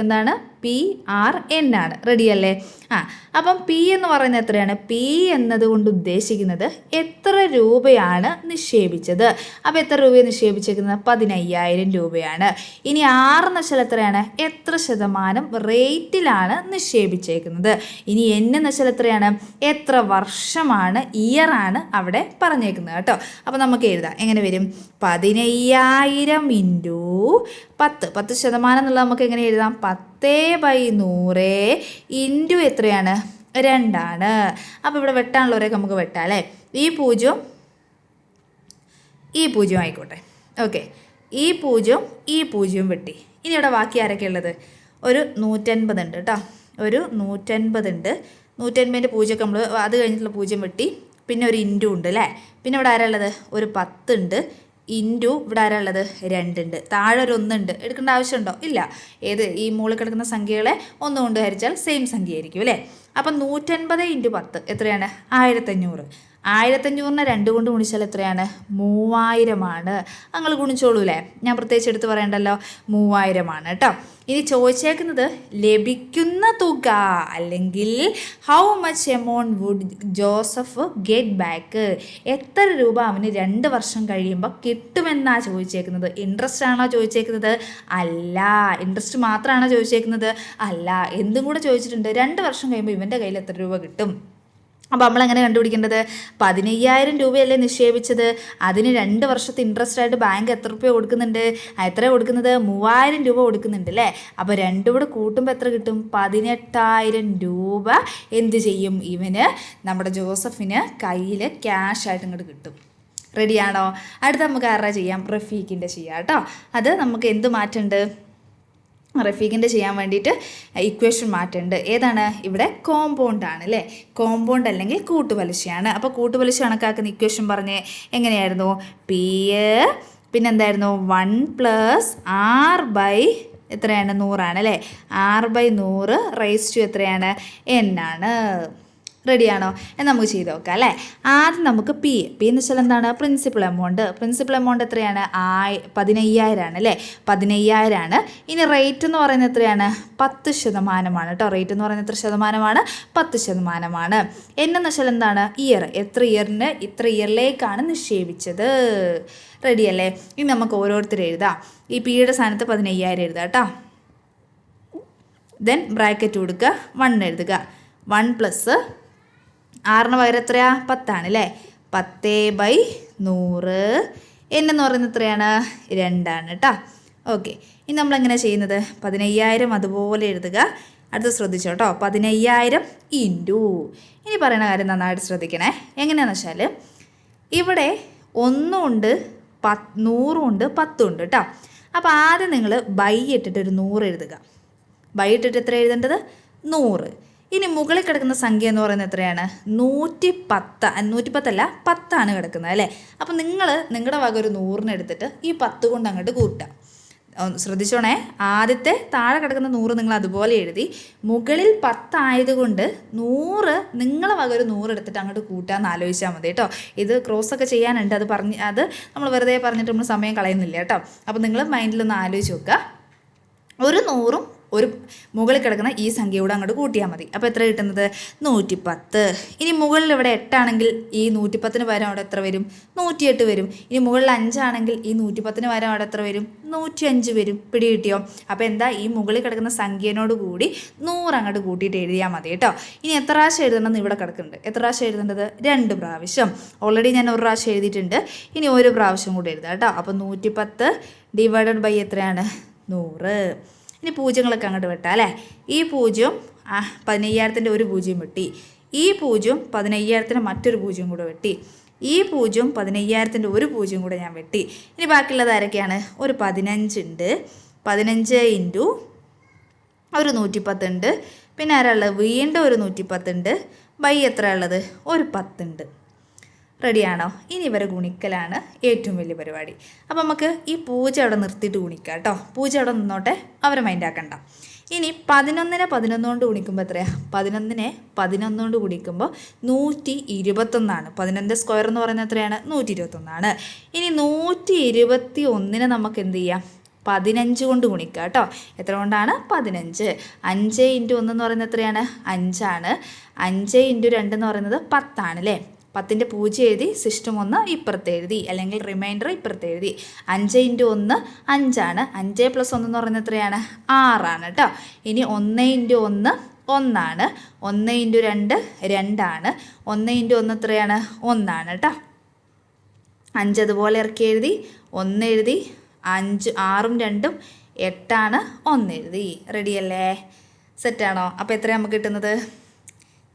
എന്താണ്? PRN ആണ്. റെഡിയല്ലേ? അപ്പം P എന്ന് പറയുന്നത് എത്രയാണ്? P എന്നതുകൊണ്ട് ഉദ്ദേശിക്കുന്നത് എത്ര രൂപയാണ് നിക്ഷേപിച്ചത്. അപ്പോൾ എത്ര രൂപയാണ് നിക്ഷേപിച്ചിരിക്കുന്നത്? 15,000 രൂപയാണ്. ഇനി R എന്ന് വെച്ചാൽ എത്രയാണ്? എത്ര ശതമാനം റേറ്റിലാണ് നിക്ഷേപിച്ചേക്കുന്നത്. ഇനി N എന്ന് വെച്ചാൽ എത്രയാണ്? എത്ര വർഷമാണ്, ഇയറാണ് അവിടെ പറഞ്ഞേക്കുന്നത് കേട്ടോ. അപ്പോൾ നമുക്ക് എഴുതാം. എങ്ങനെ വരും? 15,000 × 10% എന്നുള്ളത് നമുക്ക് എങ്ങനെ എഴുതാം? 10/100 ഇൻറ്റു എത്രയാണ്? 2 ആണ്. അപ്പോൾ ഇവിടെ വെട്ടാനുള്ളവരൊക്കെ നമുക്ക് വെട്ടാം അല്ലേ? ഈ 0 ആയിക്കോട്ടെ. ഓക്കെ, ഈ 0 വെട്ടി. ഇനി ഇവിടെ ബാക്കി ആരൊക്കെ ഉള്ളത്? ഒരു 150 ഉണ്ട് കേട്ടോ. ഒരു 150 ഉണ്ട്. 150ൻ്റെ 0 നമ്മൾ അത് കഴിഞ്ഞിട്ടുള്ള 0 വെട്ടി. പിന്നെ ഒരു ഇൻറ്റു ഉണ്ട് അല്ലേ? പിന്നെ ഇവിടെ ആരാ ഉള്ളത്? ഒരു 10 ഉണ്ട്. ഇൻറ്റു ഇവിടെ ആരാ ഉള്ളത്? 2 ഉണ്ട്. താഴെ ഒരു 1 ഉണ്ട്. എടുക്കേണ്ട ആവശ്യമുണ്ടോ? ഇല്ല. ഏത് ഈ മുകളിൽ കിടക്കുന്ന സംഖ്യകളെ 1 കൊണ്ട് ഹരിച്ചാൽ സെയിം സംഖ്യ ആയിരിക്കും അല്ലേ? അപ്പം 150 × 10 എത്രയാണ്? 1500. 1500 2 കൊണ്ട് ഗുണിച്ചാൽ എത്രയാണ്? 3000 നിങ്ങൾ ഗുണിച്ചോളൂ അല്ലേ, ഞാൻ പ്രത്യേകിച്ച് എടുത്ത് പറയണ്ടല്ലോ, 3000 കേട്ടോ. ഇനി ചോദിച്ചേക്കുന്നത് ലഭിക്കുന്ന തുക അല്ലെങ്കിൽ how much amount would Joseph get back, എത്ര രൂപ അവന് 2 വർഷം കഴിയുമ്പോൾ കിട്ടുമെന്നാണ് ചോദിച്ചേക്കുന്നത്. ഇൻട്രസ്റ്റ് ആണോ ചോദിച്ചേക്കുന്നത്? അല്ല. ഇൻട്രസ്റ്റ് മാത്രമാണോ ചോദിച്ചേക്കുന്നത്? അല്ല. എന്തും കൂടെ ചോദിച്ചിട്ടുണ്ട്, 2 വർഷം കഴിയുമ്പോൾ ഇവൻ്റെ കയ്യിൽ എത്ര രൂപ കിട്ടും. അപ്പോൾ നമ്മളെങ്ങനെ കണ്ടുപിടിക്കേണ്ടത്? 15000 രൂപയല്ലേ നിക്ഷേപിച്ചത്, അതിന് 2 വർഷത്തെ ഇൻട്രസ്റ്റ് ആയിട്ട് ബാങ്ക് എത്ര രൂപ കൊടുക്കുന്നുണ്ട്? എത്ര കൊടുക്കുന്നത്? 3000 രൂപ കൊടുക്കുന്നുണ്ട് അല്ലേ. അപ്പോൾ രണ്ടും കൂടെ കൂട്ടുമ്പോൾ എത്ര കിട്ടും? 18000 രൂപ എന്ത് ചെയ്യും? ഇവന് നമ്മുടെ ജോസഫിന് കയ്യിൽ ക്യാഷ് ആയിട്ട് ഇങ്ങോട്ട് കിട്ടും. റെഡിയാണോ? അടുത്ത നമുക്ക് ആരുടെ ചെയ്യാം? റഫീഖിൻ്റെ ചെയ്യാം കേട്ടോ. അത് നമുക്ക് എന്ത് മാറ്റുണ്ട്? റഫീഖിൻ്റെ ചെയ്യാൻ വേണ്ടിയിട്ട് ഇക്വേഷൻ മാറ്റുണ്ട്. ഏതാണ്? ഇവിടെ കോമ്പൗണ്ട് ആണ് അല്ലേ. കോമ്പൗണ്ട് അല്ലെങ്കിൽ കൂട്ടുപലിശയാണ്. അപ്പോൾ കൂട്ടുപലിശ കണക്കാക്കുന്ന ഇക്വേഷൻ പറഞ്ഞ് എങ്ങനെയായിരുന്നു? പി പിന്നെന്തായിരുന്നു? 1 + r/, എത്രയാണ്? 100 അല്ലേ. r/100 റൈസ് ടു എത്രയാണ്? n ആണ്. റെഡിയാണോ? എന്ന് നമുക്ക് ചെയ്ത് നോക്കാം അല്ലേ. ആദ്യം നമുക്ക് പി എന്ന് വെച്ചാൽ എന്താണ്? Principal amount. പ്രിൻസിപ്പൽ എമൗണ്ട് എത്രയാണ്? 15000 അല്ലേ. 15000. ഇനി റേറ്റ് എന്ന് പറയുന്നത് എത്രയാണ്? 10% കേട്ടോ. റേറ്റ് എന്ന് പറയുന്നത് എത്ര ശതമാനമാണ്? 10%. എന്ന് വെച്ചാൽ എന്താണ്? ഇയർ. എത്ര ഇയറിന് ഇത്ര ഇയറിലേക്കാണ് നിക്ഷേപിച്ചത്. റെഡിയല്ലേ. ഇനി നമുക്ക് ഓരോരുത്തരും എഴുതാം. ഈ പിയുടെ സ്ഥാനത്ത് 15000 എഴുതാം കേട്ടോ. ദെൻ ബ്രാക്കറ്റ് കൊടുക്കുക, 1 എഴുതുക. 1 + r പകരം എത്രയാ? 10 അല്ലേ. 10/100. എന്ന് പറയുന്നത് എത്രയാണ്? 2 കേട്ടോ. ഓക്കെ. ഇനി നമ്മളെങ്ങനെ ചെയ്യുന്നത്? 15000 അതുപോലെ എഴുതുക. അടുത്ത് ശ്രദ്ധിച്ചോ കേട്ടോ. 15000 ഇൻറ്റു, ഇനി പറയുന്ന കാര്യം നന്നായിട്ട് ശ്രദ്ധിക്കണേ. എങ്ങനെയാണെന്ന് വെച്ചാൽ ഇവിടെ 1 ഉണ്ട്, 100 ഉണ്ട്, 10 ഉണ്ട് കേട്ടോ. അപ്പോൾ ആദ്യം നിങ്ങൾ ബൈ ഇട്ടിട്ട് ഒരു 100 എഴുതുക. ബൈ ഇട്ടിട്ട് എത്ര എഴുതേണ്ടത്? 100. ഇനി മുകളിൽ കിടക്കുന്ന സംഖ്യ എന്ന് പറയുന്നത് എത്രയാണ്? 110. 110 10 കിടക്കുന്നത് അല്ലേ. അപ്പം നിങ്ങളുടെ വക ഒരു 100 എടുത്തിട്ട് ഈ 10 കൊണ്ട് അങ്ങോട്ട് കൂട്ടാം. ശ്രദ്ധിച്ചോണേ, ആദ്യത്തെ താഴെ കിടക്കുന്ന 100 നിങ്ങൾ അതുപോലെ എഴുതി, മുകളിൽ 10 ആയതുകൊണ്ട് 100 നിങ്ങളെ വക ഒരു 100 എടുത്തിട്ട് അങ്ങോട്ട് കൂട്ടാമെന്ന് ആലോചിച്ചാൽ മതി കേട്ടോ. ഇത് ക്രോസൊക്കെ ചെയ്യാനുണ്ട്, അത് നമ്മൾ വെറുതെ പറഞ്ഞിട്ട് നമ്മൾ സമയം കളയുന്നില്ല കേട്ടോ. അപ്പോൾ നിങ്ങൾ മൈൻഡിലൊന്ന് ആലോചിച്ച് നോക്കുക. ഒരു 100ഉം ഒരു മുകളിൽ കിടക്കുന്ന ഈ സംഖ്യയോട് അങ്ങോട്ട് കൂട്ടിയാൽ മതി. അപ്പോൾ എത്ര കിട്ടുന്നത്? 110. ഇനി മുകളിൽ ഇവിടെ 8 ആണെങ്കിൽ ഈ 110 പകരം അവിടെ എത്ര വരും? 108 വരും. ഇനി മുകളിൽ 5 ആണെങ്കിൽ ഈ 110 പകരം അവിടെ എത്ര വരും? 105 വരും. പിടി കിട്ടിയോ? അപ്പോൾ എന്താ? ഈ മുകളിൽ കിടക്കുന്ന സംഖ്യനോട് കൂടി 100 അങ്ങോട്ട് കൂട്ടിയിട്ട് എഴുതിയാൽ മതി കേട്ടോ. ഇനി എത്ര പ്രാവശ്യം എഴുതണമെന്ന് ഇവിടെ കിടക്കുന്നുണ്ട്. എത്ര പ്രാവശ്യം എഴുതേണ്ടത്? 2 പ്രാവശ്യം. ഓൾറെഡി ഞാൻ 1 പ്രാവശ്യം എഴുതിയിട്ടുണ്ട്. ഇനി 1 പ്രാവശ്യം കൂടി എഴുതാം കേട്ടോ. അപ്പോൾ 110 / എത്രയാണ്? 100. ഇനി പൂജ്യങ്ങളൊക്കെ അങ്ങോട്ട് വെട്ടാം അല്ലേ. ഈ 0 15000 ഒരു 0 വെട്ടി. ഈ 0 15000 മറ്റൊരു 0 കൂടെ വെട്ടി. ഈ 0 15000 ഒരു 0 കൂടെ ഞാൻ വെട്ടി. ഇനി ബാക്കിയുള്ളത് ആരൊക്കെയാണ്? ഒരു 15 ഉണ്ട്. 15 ഇൻറ്റു ഒരു 110 ഉണ്ട്. പിന്നെ ആരാളുള്ളത്? വീണ്ടും ഒരു 110 ഉണ്ട്. ബൈ എത്ര ഉള്ളത്? ഒരു 10 ഉണ്ട്. റെഡിയാണോ? ഇനി ഇവരെ ഗുണിക്കലാണ് ഏറ്റവും വലിയ പരിപാടി. അപ്പോൾ നമുക്ക് ഈ 0 അവിടെ നിർത്തിയിട്ട് ഗുണിക്കാം കേട്ടോ. 0 അവിടെ നിന്നോട്ടെ, അവരെ മൈൻഡാക്കണ്ട. ഇനി 11നെ 11 കൊണ്ട് ഗുണിക്കുമ്പോൾ എത്രയാണ്? 11നെ 11 കൊണ്ട് ഗുണിക്കുമ്പോൾ 121. 11ൻ്റെ സ്ക്വയർ എന്ന് പറയുന്നത് എത്രയാണ്? 121. ഇനി 121നെ നമുക്ക് എന്ത് ചെയ്യാം? 15 കൊണ്ട് ഗുണിക്കുക കേട്ടോ. എത്ര കൊണ്ടാണ്? 15. 5 × 1 എന്ന് പറയുന്നത് എത്രയാണ്? 5 ആണ്. 5 × 2 എന്ന് പറയുന്നത് 10 ആണ് അല്ലേ. 10ൻ്റെ 0 എഴുതി, സിസ്റ്റം 1 ഇപ്പുറത്ത് എഴുതി, അല്ലെങ്കിൽ റിമൈൻഡർ ഇപ്പുറത്ത് എഴുതി. 5 × 1 5 ആണ്. 5 + 1 എന്ന് പറയുന്നത് എത്രയാണ്? 6 ആണ് കേട്ടോ. ഇനി 1 × 1 1 ആണ്. 1 × 2 2 ആണ്. 1 × 1 എത്രയാണ്? 1 ആണ് കേട്ടോ. 5 അതുപോലെ ഇറക്കി എഴുതി, 1 എഴുതി. 5 6ഉം 2ഉം 8 ആണ്. 1 എഴുതി. റെഡിയല്ലേ? സെറ്റാണോ? അപ്പോൾ എത്രയാണ് നമുക്ക് കിട്ടുന്നത്?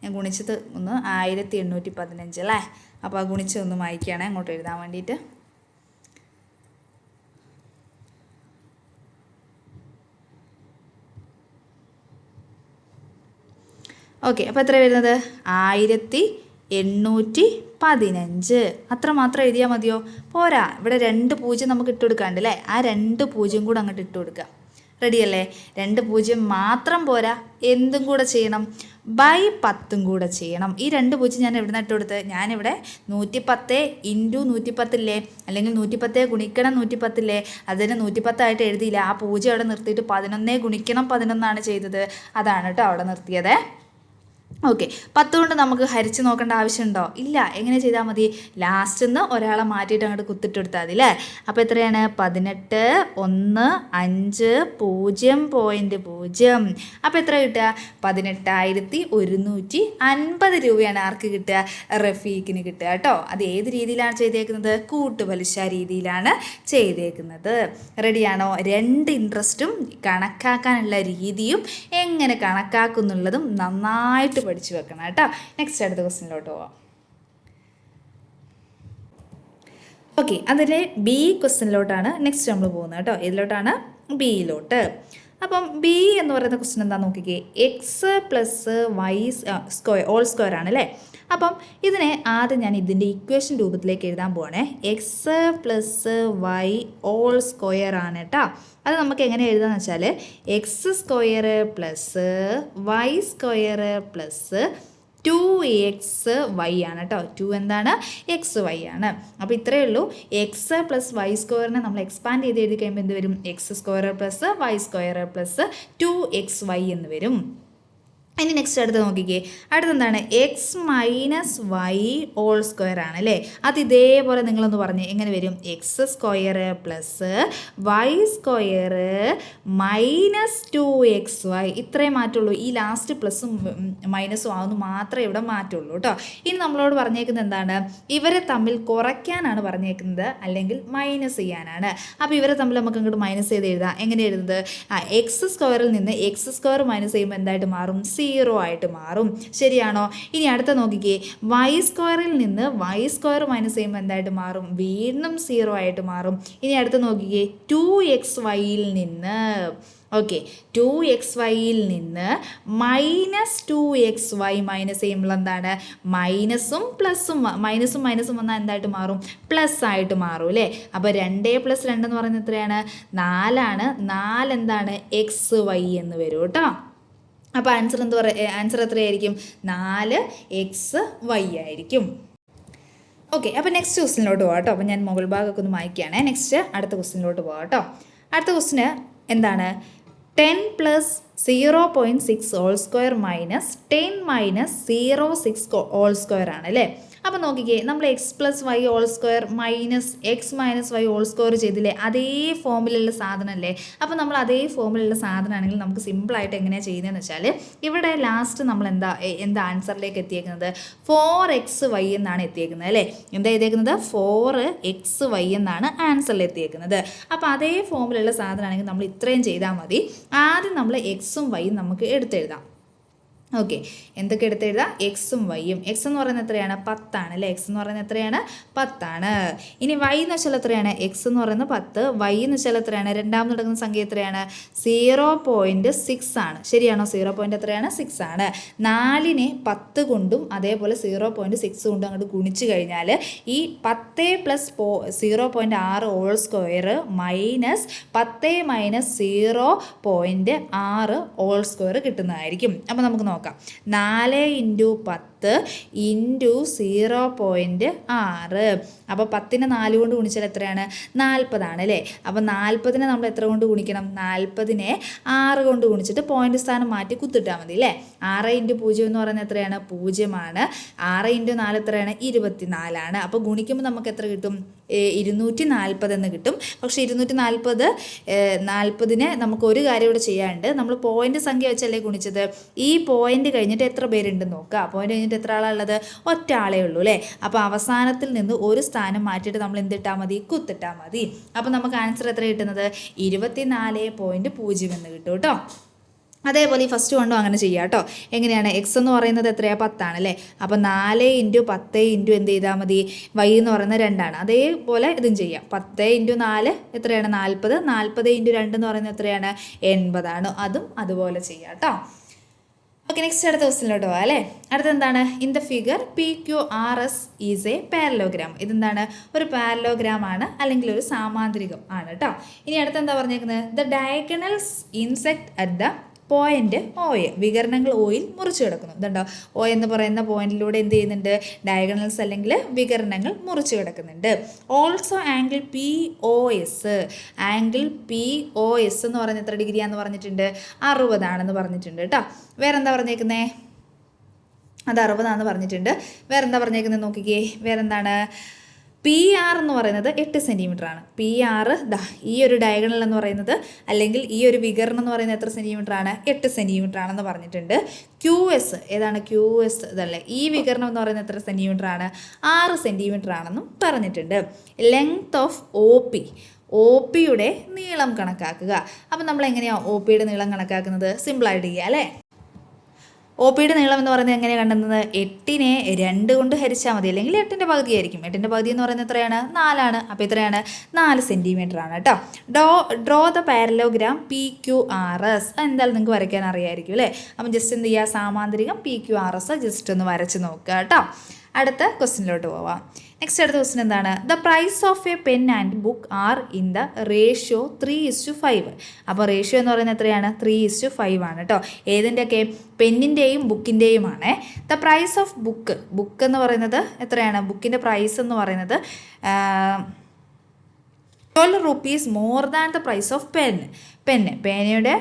ഞാൻ ഗുണിച്ചത് 1815 അല്ലേ. അപ്പോൾ ആ ഗുണിച്ചതൊന്ന് വായിക്കുകയാണെ അങ്ങോട്ട് എഴുതാൻ വേണ്ടിയിട്ട്. ഓക്കെ. അപ്പോൾ എത്ര വരുന്നത്? 1815. അത്ര മാത്രം എഴുതിയാൽ മതിയോ? പോരാ. ഇവിടെ 2 0 നമുക്ക് ഇട്ട് കൊടുക്കാണ്ട് അല്ലേ. ആ 2 0 കൂടെ അങ്ങോട്ട് ഇട്ട് കൊടുക്കുക. റെഡിയല്ലേ? 2 മാത്രം പോരാ, എന്തും കൂടെ ചെയ്യണം, ബൈ 10 കൂടെ ചെയ്യണം. ഈ 2 ഞാൻ എവിടെ നിന്ന് ഇട്ട് കൊടുത്ത്, ഞാനിവിടെ 110 ഇൻറ്റു 110 അല്ലെങ്കിൽ 110 ഗുണിക്കണം 110 അതിന് 110 എഴുതിയില്ല. ആ 0 അവിടെ നിർത്തിയിട്ട് 11 ഗുണിക്കണം 11 ചെയ്തത്. അതാണ് കേട്ടോ അവിടെ നിർത്തിയത്. ഓക്കെ, 10 കൊണ്ട് നമുക്ക് ഹരിച്ച് നോക്കേണ്ട ആവശ്യമുണ്ടോ? ഇല്ല. എങ്ങനെ ചെയ്താൽ മതി, ലാസ്റ്റ് നിന്ന് ഒരാളെ മാറ്റിയിട്ട് അങ്ങോട്ട് കുത്തിട്ടെടുത്താൽ മതി അല്ലേ? അപ്പോൾ എത്രയാണ്? 18 1 5 0.0. അപ്പോൾ എത്ര കിട്ടുക? 18,150 രൂപയാണ് ആർക്ക് കിട്ടുക? റഫീഖിന് കിട്ടുക കേട്ടോ. അത് ഏത് രീതിയിലാണ് ചെയ്തേക്കുന്നത്? കൂട്ടുപലിശ രീതിയിലാണ് ചെയ്തേക്കുന്നത്. റെഡിയാണോ? 2 ഇൻട്രസ്റ്റും കണക്കാക്കാനുള്ള രീതിയും എങ്ങനെ കണക്കാക്കുന്നുള്ളതും നന്നായിട്ട് പഠിച്ചു വെക്കണം കേട്ടോ. നെക്സ്റ്റ് അടുത്ത ക്വസ്റ്റ്യനിലോട്ട് പോവാം. ഓക്കെ, അതിലെ ബി ക്വസ്റ്റ്യനിലോട്ടാണ് നെക്സ്റ്റ് നമ്മൾ പോകുന്നത് കേട്ടോ. ഇതിലോട്ടാണ് ബിയിലോട്ട്. അപ്പം ബി എന്ന് പറയുന്ന ക്വസ്റ്റ്യൻ എന്താ നോക്കിക്കേ, x plus y square all square ആണ് അല്ലേ? അപ്പം ഇതിനെ ആദ്യം ഞാൻ ഇതിൻ്റെ ഇക്വേഷൻ രൂപത്തിലേക്ക് എഴുതാൻ പോവാണേ. X plus y all square ആണ് കേട്ടോ. അത് നമുക്ക് എങ്ങനെ എഴുതാന്ന് വെച്ചാൽ x square plus y square plus 2xy ആണ് കേട്ടോ. 2 എന്താണ്? xy ആണ്. അപ്പോൾ ഇത്രയേ ഉള്ളൂ. എക്സ് പ്ലസ് വൈ സ്ക്വയറിനെ നമ്മൾ എക്സ്പാൻഡ് ചെയ്ത് എഴുതി കഴിയുമ്പോൾ എന്ത് വരും? X square plus y square plus 2xy എന്ന് വരും. ഇനി നെക്സ്റ്റ് അടുത്ത് നോക്കിക്കേ, അടുത്തെന്താണ്? X minus y all square ആണ് അല്ലേ? അത് ഇതേപോലെ നിങ്ങളൊന്ന് പറഞ്ഞേ, എങ്ങനെ വരും? X square plus y square minus 2xy. ഇത്രേ മാറ്റുള്ളൂ. ഈ ലാസ്റ്റ് പ്ലസും മൈനസും ആവുന്നു മാത്രമേ ഇവിടെ മാറ്റുള്ളൂ കേട്ടോ. ഇനി നമ്മളോട് പറഞ്ഞേക്കുന്നത് എന്താണ്? ഇവരെ തമ്മിൽ കുറയ്ക്കാനാണ് പറഞ്ഞേക്കുന്നത്, അല്ലെങ്കിൽ മൈനസ് ചെയ്യാനാണ്. അപ്പോൾ ഇവരെ തമ്മിൽ നമുക്ക് ഇങ്ങോട്ട് മൈനസ് ചെയ്ത് എഴുതാം. എങ്ങനെ എഴുതുന്നത്? എക്സ് സ്ക്വയറിൽ നിന്ന് എക്സ് സ്ക്വയർ മൈനസ് ചെയ്യുമ്പോൾ എന്തായിട്ട് മാറും? 0 ആയിട്ട് മാറും. ശരിയാണോ? ഇനി അടുത്ത നോക്കിക്കേ, വൈ സ്ക്വയറിൽ നിന്ന് വൈ സ്ക്വയർ മൈനസ് ചെയ്യുമ്പോൾ എന്തായിട്ട് മാറും? വീണ്ടും 0 ആയിട്ട് മാറും. ഇനി അടുത്ത് നോക്കിക്കേ, 2xyയിൽ നിന്ന് ഓക്കെ 2xyയിൽ നിന്ന് മൈനസ് 2xy മൈനസ് ചെയ്യുമ്പോൾ എന്താണ്? മൈനസും പ്ലസും വന്നാൽ എന്തായിട്ട് മാറും? പ്ലസ് ആയിട്ട് മാറും അല്ലേ? അപ്പോൾ 2 + 2 എന്ന് പറയുന്നത് എത്രയാണ്? 4 ആണ്. 4 എന്താണ്? xy എന്ന് വരും കേട്ടോ. അപ്പോൾ ആൻസർ എത്രയായിരിക്കും? 4xy ആയിരിക്കും. ഓക്കെ, അപ്പോൾ നെക്സ്റ്റ് ക്വസ്റ്റിനിലോട്ട് പോകാം കേട്ടോ. അപ്പോൾ ഞാൻ മുകൾ ഭാഗമൊക്കെ ഒന്ന് മായ്ക്കുകയാണേ. നെക്സ്റ്റ് അടുത്ത ക്വസ്റ്റിനിലോട്ട് പോകാം കേട്ടോ. അടുത്ത ക്വസ്റ്റിന് എന്താണ്? 10 + 0.6 all square minus 10 - 0.6 all square ആണ് അല്ലേ? അപ്പോൾ നോക്കിക്കേ, നമ്മൾ x plus y all square minus x minus y all square ചെയ്തില്ലേ? അതേ ഫോമിലുള്ള സാധനമല്ലേ? അപ്പോൾ നമ്മൾ അതേ ഫോമിലുള്ള സാധനമാണെങ്കിൽ നമുക്ക് സിമ്പിളായിട്ട് എങ്ങനെയാണ് ചെയ്യുന്നതെന്ന് വെച്ചാൽ, ഇവിടെ ലാസ്റ്റ് നമ്മൾ എന്താ ആൻസറിലേക്ക് എത്തിയേക്കുന്നത്? 4xy എന്നാണ് എത്തിയേക്കുന്നത് അല്ലേ? എന്താ എത്തിയേക്കുന്നത്? 4xy എന്നാണ് ആൻസറിൽ എത്തിയേക്കുന്നത്. അപ്പോൾ അതേ ഫോമിലുള്ള സാധനമാണെങ്കിൽ നമ്മൾ ഇത്രയും ചെയ്താൽ മതി. ആദ്യം നമ്മൾ എക്സും വൈയും നമുക്ക് എടുത്തെഴുതാം. ഓക്കെ, എന്തൊക്കെ എടുത്തെഴുതാം? എക്സും വൈയും. എക്സ് എന്ന് പറയുന്നത് എത്രയാണ്? 10 ആണ് അല്ലേ? എക്സ് എന്ന് പറയുന്നത് എത്രയാണ്? 10 ആണ്. ഇനി വൈ എന്ന് വെച്ചാൽ എത്രയാണ്? എക്സ് എന്ന് പറയുന്നത് 10, വൈ എന്ന് വെച്ചാൽ എത്രയാണ്? രണ്ടാമത് നടക്കുന്ന സംഖ്യ എത്രയാണ്? 0.6 ആണ്. ശരിയാണോ? 0. എത്രയാണ്? 6 ആണ്. 4നെ 10 കൊണ്ടും അതേപോലെ 0.6 കൊണ്ടും അങ്ങോട്ട് ഗുണിച്ച് കഴിഞ്ഞാൽ ഈ 10 + 0.6 all square minus 10 - 0.6 all square കിട്ടുന്നതായിരിക്കും. അപ്പോൾ നമുക്ക് നോക്കാം. 4 × 10 × 0.6. അപ്പോൾ 10നെ 4 കൊണ്ട് ഗുണിച്ചാൽ എത്രയാണ്? 40 ആണ് അല്ലേ? അപ്പോൾ 40നെ നമ്മൾ എത്ര കൊണ്ട് ഗുണിക്കണം? 40നെ 6 കൊണ്ട് ഗുണിച്ചിട്ട് പോയിന്റ് സ്ഥാനം മാറ്റി കുത്തിട്ടാൽ മതി അല്ലേ? 6 × 0 എന്ന് പറയുന്നത് എത്രയാണ്? 0 ആണ്. 6 × 4 എത്രയാണ്? 24 ആണ്. അപ്പോൾ ഗുണിക്കുമ്പോൾ നമുക്ക് എത്ര കിട്ടും? 240 എന്ന് കിട്ടും. പക്ഷേ 240നെ നമുക്ക് ഒരു കാര്യം ഇവിടെ ചെയ്യാണ്ട്, നമ്മൾ പോയിന്റ് സംഖ്യ വെച്ചല്ലേ ഗുണിച്ചത്. ഈ പോയിന്റ് കഴിഞ്ഞിട്ട് എത്ര പേരുണ്ടെന്ന് നോക്കുക. പോയിന്റ് കഴിഞ്ഞിട്ട് എത്ര ആളുള്ളത്? ഒറ്റ ആളേ ഉള്ളൂ അല്ലേ? അപ്പോൾ അവസാനത്തിൽ നിന്ന് ഒരു സ്ഥാനം മാറ്റിയിട്ട് നമ്മൾ എന്തിട്ടാൽ മതി? കുത്തിട്ടാൽ മതി. അപ്പോൾ നമുക്ക് ആൻസർ എത്ര കിട്ടുന്നത്? 24.0 എന്ന് കിട്ടും കേട്ടോ. അതേപോലെ ഈ ഫസ്റ്റ് കൊണ്ടും അങ്ങനെ ചെയ്യാം കേട്ടോ. എങ്ങനെയാണ്? എക്സ് എന്ന് പറയുന്നത് എത്രയാണ്? 10 ആണല്ലേ? അപ്പോൾ 4 × 10 × എന്ത് ചെയ്താൽ മതി? വൈ എന്ന് പറയുന്നത് 2 ആണ്. അതേപോലെ ഇതും ചെയ്യാം. 10 × 4 എത്രയാണ്? 40. 40 × 2 എന്ന് പറയുന്നത് എത്രയാണ്? 80 ആണ്. അതും അതുപോലെ ചെയ്യാം കേട്ടോ. ഓക്കെ, നെക്സ്റ്റ് അടുത്ത ക്വസ്റ്റിനിലോട്ട് പോകാം അല്ലേ. അടുത്ത എന്താണ്? In the figure PQRS is A parallelogram. ഇതെന്താണ്? ഒരു പാരലോഗ്രാം ആണ്, അല്ലെങ്കിൽ ഒരു സാമാന്തരികം ആണ് കേട്ടോ. ഇനി അടുത്ത് എന്താ പറഞ്ഞേക്കുന്നത്? The diagonals intersect at the point O. വികരണങ്ങൾ ഓയിൽ മുറിച്ചു കിടക്കുന്നു. ഇതുണ്ടോ? O എന്ന് പറയുന്ന പോയിന്റിലൂടെ എന്ത് ചെയ്യുന്നുണ്ട്? ഡയഗണൽസ് അല്ലെങ്കിൽ വികരണങ്ങൾ മുറിച്ചു കിടക്കുന്നുണ്ട്. Also angle POS. Angle POS എന്ന് പറയുന്നത് എത്ര ഡിഗ്രിയാന്ന് പറഞ്ഞിട്ടുണ്ട്? 60 ആണെന്ന് പറഞ്ഞിട്ടുണ്ട് കേട്ടോ. വേറെന്താ പറഞ്ഞേക്കുന്നേ? അത് 60 പറഞ്ഞിട്ടുണ്ട്. വേറെന്താ പറഞ്ഞേക്കുന്നത് നോക്കിക്കേ. വേറെന്താണ്? PR എന്ന് പറയുന്നത് 8 സെൻറ്റിമീറ്റർ ആണ്. PR ഈ ഒരു ഡയഗണൽ എന്ന് പറയുന്നത്, അല്ലെങ്കിൽ ഈ ഒരു വികരണം എന്ന് പറയുന്നത് എത്ര സെൻറ്റിമീറ്റർ ആണ്? 8 സെൻറ്റിമീറ്റർ ആണെന്ന് പറഞ്ഞിട്ടുണ്ട്. QS ഏതാണ്? QS ഇതല്ലേ. ഈ വികരണം എന്ന് പറയുന്നത് എത്ര സെൻറ്റിമീറ്റർ ആണ്? 6 സെൻറ്റിമീറ്റർ ആണെന്നും പറഞ്ഞിട്ടുണ്ട്. ലെങ്ത് ഓഫ് OP യുടെ നീളം കണക്കാക്കുക. അപ്പം നമ്മൾ എങ്ങനെയാണ് OP യുടെ നീളം കണക്കാക്കുന്നത്? സിമ്പിളായിട്ട് ചെയ്യുക അല്ലേ. OP യുടെ നീളം എന്ന് പറയുന്നത് എങ്ങനെയാണ് കണ്ടെത്തുന്നത്? 8നെ 2 കൊണ്ട് ഹരിച്ചാൽ മതി, അല്ലെങ്കിൽ 8ൻ്റെ പകുതി ആയിരിക്കും. 8ൻ്റെ പകുതി എന്ന് പറയുന്നത് എത്രയാണ്? 4 ആണ്. അപ്പോൾ എത്രയാണ്? 4 സെൻറ്റിമീറ്റർ ആണ് കേട്ടോ. Draw the parallelogram PQRS. എന്തായാലും നിങ്ങൾക്ക് വരയ്ക്കാൻ അറിയാമായിരിക്കും അല്ലേ. അപ്പം ജസ്റ്റ് എന്ത് ചെയ്യുക? സാമാന്തരികം PQRS ജസ്റ്റ് ഒന്ന് വരച്ച് നോക്കുക കേട്ടോ. അടുത്ത ക്വസ്റ്റിനിലോട്ട് പോവാം. നെക്സ്റ്റ് അടുത്ത ക്വസ്റ്റ്യൻ എന്താണ്? The price of a pen and book are in the ratio 3:5. അപ്പോൾ റേഷ്യോ എന്ന് പറയുന്നത് എത്രയാണ്? 3:5 ആണ് കേട്ടോ. ഏതിൻ്റെയൊക്കെ? പെന്നിൻ്റെയും ബുക്കിൻ്റെയും ആണ്. ദ പ്രൈസ് ഓഫ് ബുക്ക് എന്ന് പറയുന്നത് എത്രയാണ്? ബുക്കിൻ്റെ പ്രൈസ് എന്ന് പറയുന്നത് 12 rupees more than the price of പേനയുടെ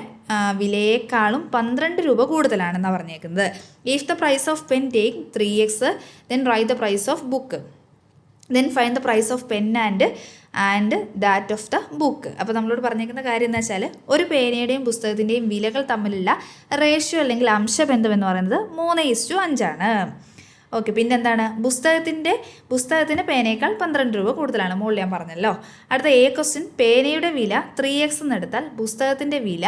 വിലയേക്കാളും 12 രൂപ കൂടുതലാണെന്നാണ് പറഞ്ഞേക്കുന്നത്. If the price of pen take 3x, then write the price of book, then find the price of pen and that of the book. അപ്പോൾ നമ്മളോട് പറഞ്ഞേക്കുന്ന കാര്യം എന്ന് വെച്ചാൽ, ഒരു പേനയുടെയും പുസ്തകത്തിൻ്റെയും വിലകൾ തമ്മിലുള്ള റേഷ്യോ അല്ലെങ്കിൽ അംശബന്ധം എന്ന് പറയുന്നത് 3:5 ആണ്. ഓക്കെ, പിന്നെന്താണ്? പുസ്തകത്തിന് പേനയേക്കാൾ 12 രൂപ കൂടുതലാണ്. മുകളിൽ ഞാൻ പറഞ്ഞല്ലോ. അടുത്ത ക്വസ്റ്റ്യൻ, പേനയുടെ വില 3x എന്നെടുത്താൽ പുസ്തകത്തിൻ്റെ വില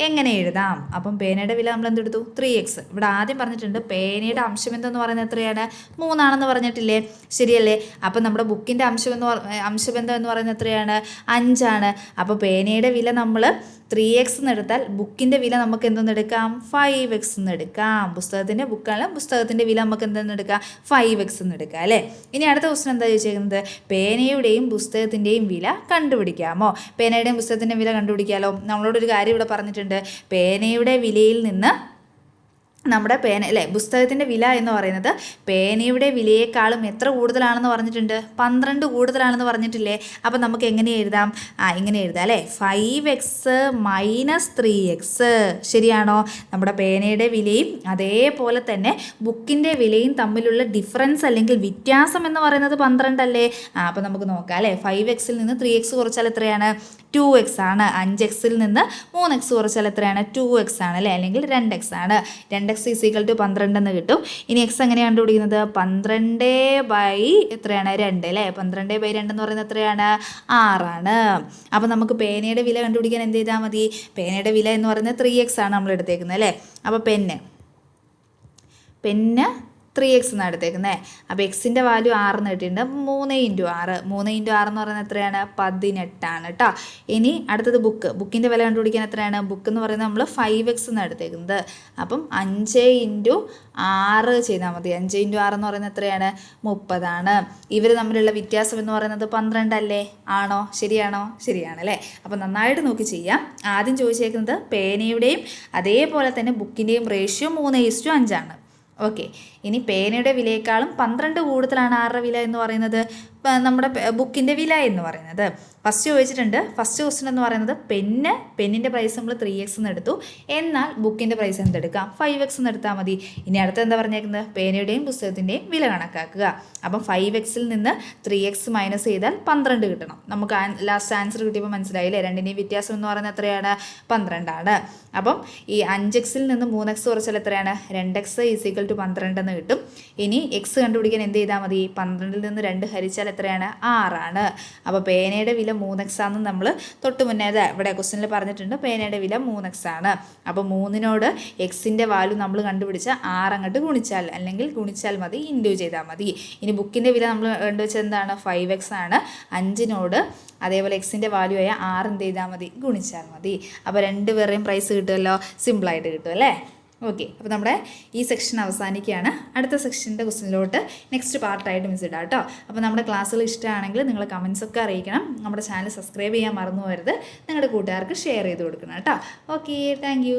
എങ്ങനെ എഴുതാം? അപ്പം പേനയുടെ വില നമ്മൾ എന്തെടുത്തു? 3x. ഇവിടെ ആദ്യം പറഞ്ഞിട്ടുണ്ട് പേനയുടെ അംശബന്ധം എന്ന് പറയുന്നത് എത്രയാണ്? 3 ആണെന്ന് പറഞ്ഞിട്ടില്ലേ? ശരിയല്ലേ? അപ്പം നമ്മുടെ ബുക്കിൻ്റെ അംശബന്ധം എന്ന് പറയുന്നത് എത്രയാണ്? 5 ആണ്. അപ്പോൾ പേനയുടെ വില നമ്മൾ 3x എന്നെടുത്താൽ ബുക്കിൻ്റെ വില നമുക്ക് എന്തെന്നെടുക്കാം? 5x എന്നെടുക്കാം. പുസ്തകത്തിൻ്റെ വില നമുക്ക് എന്തെന്നെടുക്കാം? 5x എന്നെടുക്കാം അല്ലേ. ഇനി അടുത്ത ക്വസ്റ്റ്യൻ എന്താ ചോദിച്ചേക്കുന്നത്? പേനയുടെയും പുസ്തകത്തിൻ്റെയും വില കണ്ടുപിടിക്കാമോ? പേനയുടെയും പുസ്തകത്തിൻ്റെയും വില കണ്ടുപിടിക്കാമല്ലോ. നമ്മളോടൊരു കാര്യം ഇവിടെ പറഞ്ഞിട്ടുണ്ട്. പേനയുടെ വിലയിൽ നിന്ന് നമ്മുടെ പുസ്തകത്തിൻ്റെ വില എന്ന് പറയുന്നത് പേനയുടെ വിലയേക്കാളും എത്ര കൂടുതലാണെന്ന് പറഞ്ഞിട്ടുണ്ട്? 12 കൂടുതലാണെന്ന് പറഞ്ഞിട്ടില്ലേ? അപ്പം നമുക്ക് എങ്ങനെ എഴുതാം? ഇങ്ങനെ എഴുതാം അല്ലേ. 5x minus 3x. ശരിയാണോ? നമ്മുടെ പേനയുടെ വിലയും അതേപോലെ തന്നെ ബുക്കിൻ്റെ വിലയും തമ്മിലുള്ള ഡിഫറൻസ് അല്ലെങ്കിൽ വ്യത്യാസം എന്ന് പറയുന്നത് 12 അല്ലേ. അപ്പം നമുക്ക് നോക്കാം അല്ലേ. 5xൽ നിന്ന് 3x കുറച്ചാൽ എത്രയാണ്? 2x ആണ്. 5xൽ നിന്ന് 3x കുറച്ചാൽ എത്രയാണ്? 2x ആണ് അല്ലേ, അല്ലെങ്കിൽ 2x ആണ്. 2x = 12 എന്ന് കിട്ടും. ഇനി x എങ്ങനെയാണ് കണ്ടുപിടിക്കുന്നത്? 12/2 എത്രയാണ്? 2 അല്ലേ. 12/2 എന്ന് പറയുന്നത് എത്രയാണ്? 6 ആണ്. അപ്പോൾ നമുക്ക് പേനയുടെ വില കണ്ടുപിടിക്കാൻ എന്ത് ചെയ്താൽ മതി? പേനയുടെ വില എന്ന് പറയുന്നത് 3x ആണ് നമ്മൾ എടുത്തേക്കുന്നത് അല്ലേ. അപ്പോൾ പെന്ന് 3x എന്നാണ് എടുത്തേക്കുന്നത്. അപ്പോൾ എക്സിൻ്റെ വാല്യൂ 6 എന്ന് കിട്ടിയിട്ടുണ്ട്. 3 × 6 എന്ന് പറയുന്നത് എത്രയാണ്? 18 ആണ് കേട്ടോ. ഇനി അടുത്തത് ബുക്കിൻ്റെ വില കണ്ടുപിടിക്കാൻ എത്രയാണ്? ബുക്ക് എന്ന് പറയുന്നത് നമ്മൾ 5x എന്നാണ് എടുത്തേക്കുന്നത്. അപ്പം 5 × 6 ചെയ്താൽ മതി. 5 × 6 എന്ന് പറയുന്നത് എത്രയാണ്? 30 ആണ്. ഇവർ തമ്മിലുള്ള വ്യത്യാസം എന്ന് പറയുന്നത് 12 അല്ലേ? ആണോ? ശരിയാണോ? ശരിയാണ് അല്ലേ. അപ്പം നന്നായിട്ട് നോക്കി ചെയ്യാം. ആദ്യം ചോദിച്ചേക്കുന്നത് പേനയുടെയും അതേപോലെ തന്നെ ബുക്കിൻ്റെയും റേഷ്യോ 3:5 ആണ്. ഓക്കെ, ഇനി പേനയുടെ വിലയേക്കാളും 12 കൂടുതലാണ് ആരുടെ വില എന്ന് പറയുന്നത്? നമ്മുടെ ബുക്കിൻ്റെ വില എന്ന് പറയുന്നത്. ഫസ്റ്റ് ചോദിച്ചിട്ടുണ്ട്. ഫസ്റ്റ് ക്വസ്റ്റ്യൻ എന്ന് പറയുന്നത് പെന്നിൻ്റെ പ്രൈസ് നമ്മൾ 3x എന്ന് എടുത്തു. എന്നാൽ ബുക്കിൻ്റെ പ്രൈസ് എന്തെടുക്കാം? 5x എന്ന് എടുത്താൽ മതി. ഇനി അടുത്ത് എന്താ പറഞ്ഞേക്കുന്നത്? പേനയുടെയും പുസ്തകത്തിൻ്റെയും വില കണക്കാക്കുക. അപ്പം 5xൽ നിന്ന് 3x മൈനസ് ചെയ്താൽ 12 കിട്ടണം. നമുക്ക് ലാസ്റ്റ് ആൻസർ കിട്ടിയപ്പോൾ മനസ്സിലായില്ലേ? രണ്ടിൻ്റെയും വ്യത്യാസം എന്ന് പറയുന്നത് എത്രയാണ്? 12 ആണ്. അപ്പം ഈ 5xൽ നിന്ന് 3x കുറച്ചാൽ എത്രയാണ്? 2x = 12 എന്ന് കിട്ടും. ഇനി x കണ്ടുപിടിക്കാൻ എന്ത് ചെയ്താൽ മതി? 12ൽ നിന്ന് 2 ഹരിച്ചാൽ എത്രയാണ്? 6 ആണ്. അപ്പോൾ പേനയുടെ വില 3x ആണെന്ന് നമ്മൾ തൊട്ട് മുന്നേ ഇവിടെ ക്വസ്റ്റ്യനിൽ പറഞ്ഞിട്ടുണ്ട്. പേനയുടെ വില 3x ആണ്. അപ്പോൾ 3നോട് എക്സിൻ്റെ വാല്യൂ നമ്മൾ കണ്ടുപിടിച്ച 6 അങ്ങോട്ട് ഗുണിച്ചാൽ മതി, ഇൻഡു ചെയ്താൽ മതി. ഇനി ബുക്കിൻ്റെ വില നമ്മൾ കണ്ടുവച്ചത് എന്താണ്? 5x ആണ്. 5നോട് അതേപോലെ എക്സിൻ്റെ വാല്യൂ ആയ 6 എന്ത് ചെയ്താൽ മതി? ഗുണിച്ചാൽ മതി. അപ്പോൾ 2 പേരുടെയും പ്രൈസ് കിട്ടുമല്ലോ. സിമ്പിളായിട്ട് കിട്ടും അല്ലേ. ഓക്കെ, അപ്പോൾ നമ്മുടെ ഈ സെക്ഷൻ അവസാനിക്കുകയാണ്. അടുത്ത സെക്ഷൻ്റെ ക്വസ്റ്റിനിലോട്ട് നെക്സ്റ്റ് പാർട്ടായിട്ട് മിസ് ഇടാം കേട്ടോ. അപ്പോൾ നമ്മുടെ ക്ലാസ്സുകൾ ഇഷ്ടമാണെങ്കിൽ നിങ്ങൾ കമൻസ് ഒക്കെ അറിയിക്കണം. നമ്മുടെ ചാനൽ സബ്സ്ക്രൈബ് ചെയ്യാൻ മറന്നു പോകരുത്. നിങ്ങളുടെ കൂട്ടുകാർക്ക് ഷെയർ ചെയ്ത് കൊടുക്കണം കേട്ടോ. Okay, thank